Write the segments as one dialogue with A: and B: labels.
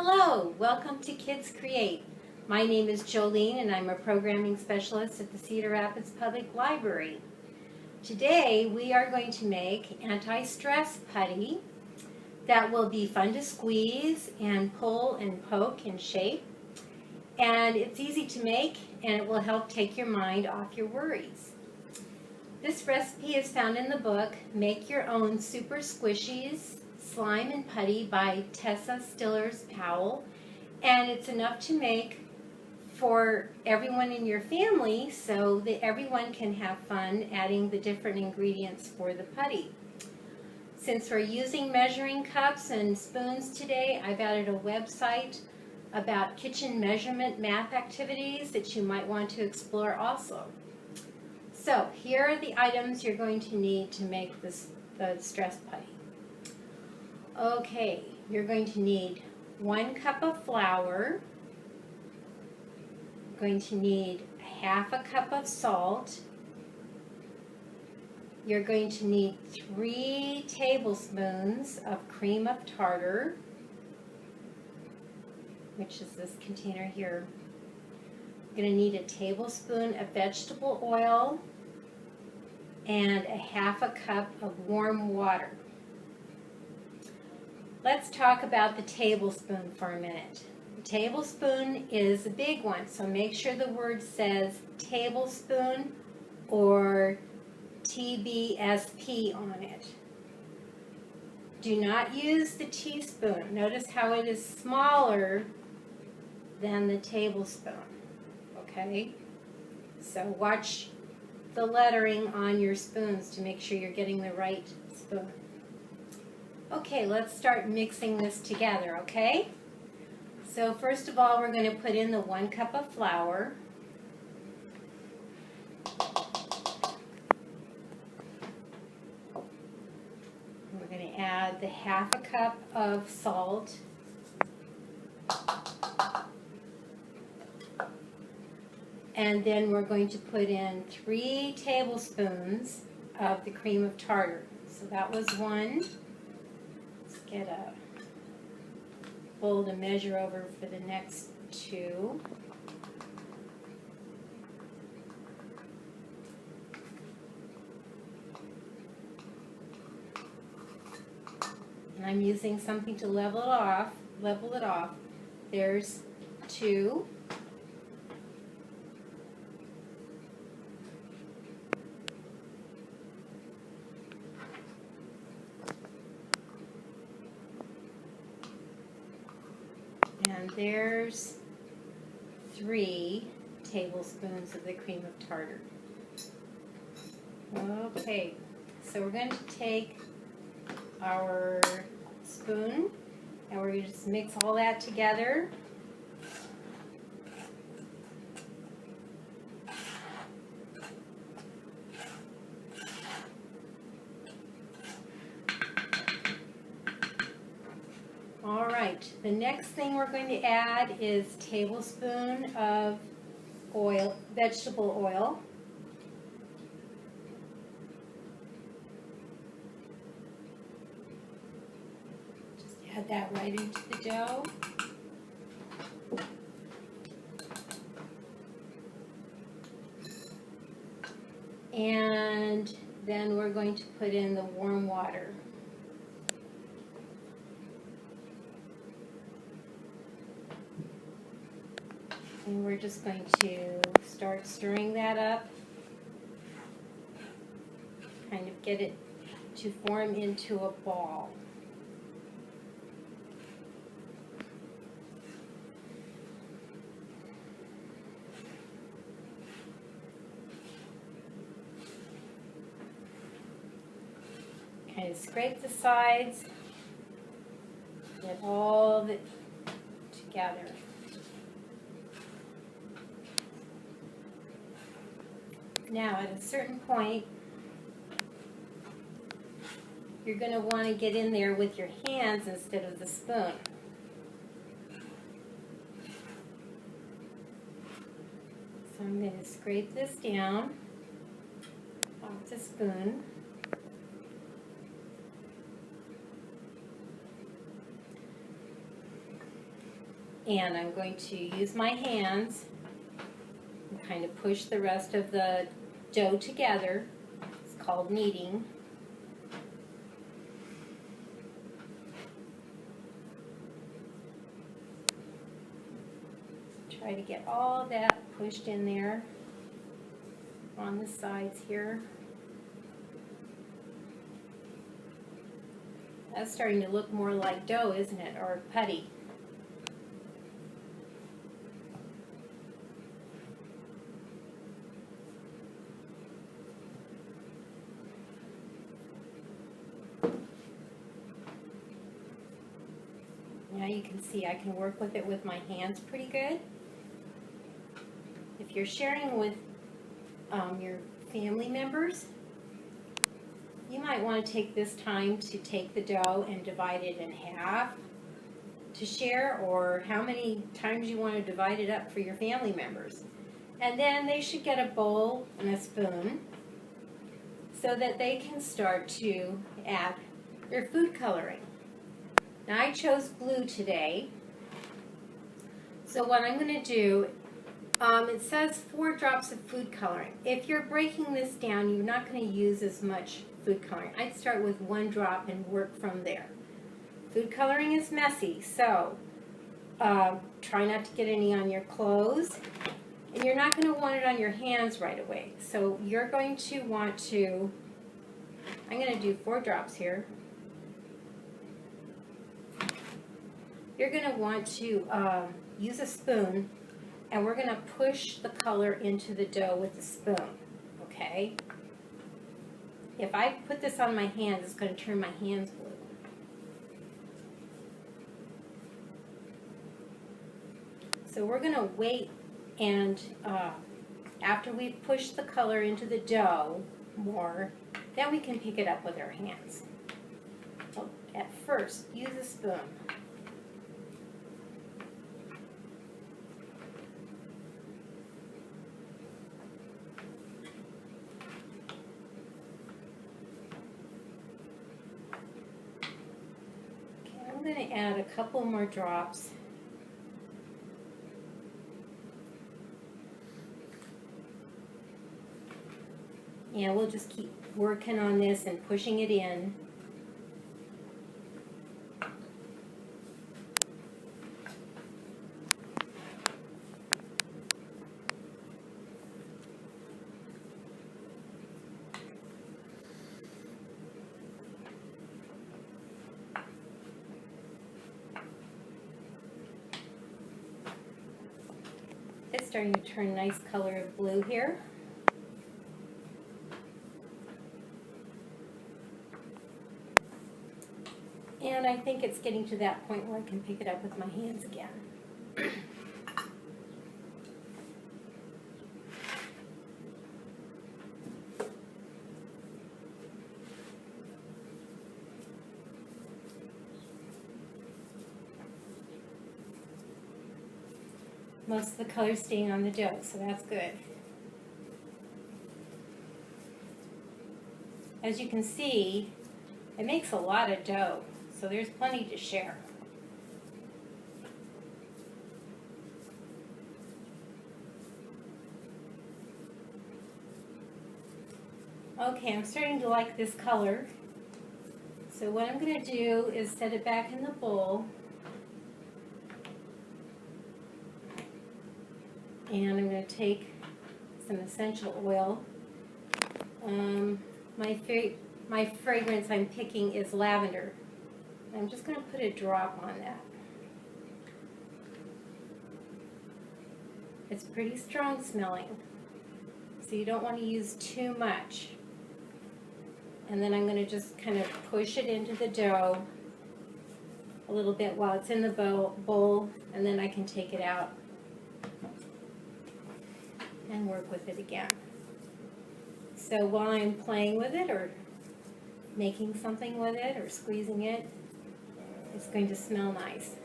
A: Hello, welcome to Kids Create. My name is Jolene and I'm a programming specialist at the Cedar Rapids Public Library. Today we are going to make anti-stress putty that will be fun to squeeze and pull and poke and shape. And it's easy to make and it will help take your mind off your worries. This recipe is found in the book Make Your Own Super Squishies, Slime and Putty by Tessa Stillers-Powell, and it's enough to make for everyone in your family so that everyone can have fun adding the different ingredients for the putty. Since we're using measuring cups and spoons today, I've added a website about kitchen measurement math activities that you might want to explore also. So here are the items you're going to need to make the stress putty. Okay, you're going to need 1 cup of flour. You're going to need 1/2 cup of salt. You're going to need 3 tablespoons of cream of tartar, which is this container here. You're going to need a tablespoon of vegetable oil and 1/2 cup of warm water. Let's talk about the tablespoon for a minute. The tablespoon is a big one, so make sure the word says tablespoon or TBSP on it. Do not use the teaspoon. Notice how it is smaller than the tablespoon. Okay? So watch the lettering on your spoons to make sure you're getting the right spoon. Okay, let's start mixing this together, okay? So first of all, we're going to put in the 1 cup of flour. We're going to add the 1/2 cup of salt. And then we're going to put in 3 tablespoons of the cream of tartar. So that was 1. Let's get a bowl to measure over for the next 2. And I'm using something to level it off. There's 2. And there's 3 tablespoons of the cream of tartar. Okay, so we're going to take our spoon and we're going to just mix all that together. All right, the next thing we're going to add is a tablespoon of oil, vegetable oil. Just add that right into the dough. And then we're going to put in the warm water. And we're just going to start stirring that up, kind of get it to form into a ball. Kind of scrape the sides, get all of it together. Now, at a certain point, you're going to want to get in there with your hands instead of the spoon. So I'm going to scrape this down off the spoon. And I'm going to use my hands and kind of push the rest of the dough together. It's called kneading. Try to get all that pushed in there on the sides here. That's starting to look more like dough, isn't it? Or putty. Now you can see I can work with it with my hands pretty good. If you're sharing with your family members, you might want to take this time to take the dough and divide it in half to share, or how many times you want to divide it up for your family members. And then they should get a bowl and a spoon so that they can start to add their food coloring. Now I chose blue today, so what I'm going to do, it says 4 drops of food coloring. If you're breaking this down, you're not going to use as much food coloring. I'd start with 1 drop and work from there. Food coloring is messy, so try not to get any on your clothes, and you're not going to want it on your hands right away. So you're going to want to, I'm going to do 4 drops here. You're going to want to use a spoon, and we're going to push the color into the dough with the spoon, okay? If I put this on my hands, it's going to turn my hands blue. So we're going to wait, and after we've pushed the color into the dough more, then we can pick it up with our hands. So at first, use a spoon. I'm going to add a couple more drops. And we'll just keep working on this and pushing it in. It's starting to turn a nice color of blue here. And I think it's getting to that point where I can pick it up with my hands again. Most of the color's staying on the dough, so that's good. As you can see, it makes a lot of dough, so there's plenty to share. Okay, I'm starting to like this color. So what I'm going to do is set it back in the bowl. And I'm going to take some essential oil. My fragrance I'm picking is lavender. I'm just going to put a drop on that. It's pretty strong smelling, so you don't want to use too much. And then I'm going to just kind of push it into the dough a little bit while it's in the bowl, and then I can take it out and work with it again. So while I'm playing with it or making something with it or squeezing it, it's going to smell nice.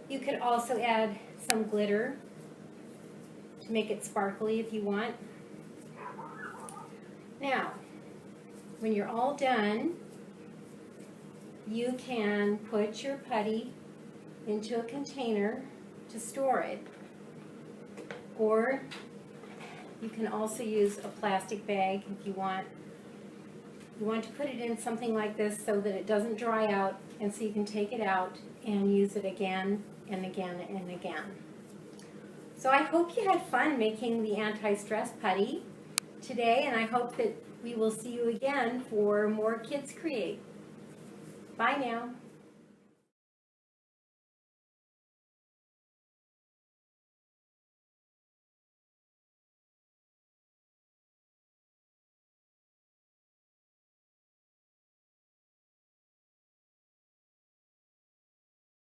A: You could also add some glitter to make it sparkly if you want. Now, when you're all done, you can put your putty into a container to store it. Or you can also use a plastic bag if you want. You want to put it in something like this so that it doesn't dry out, and so you can take it out and use it again and again and again. So I hope you had fun making the anti-stress putty today, and I hope that we will see you again for more Kids Create. Bye now.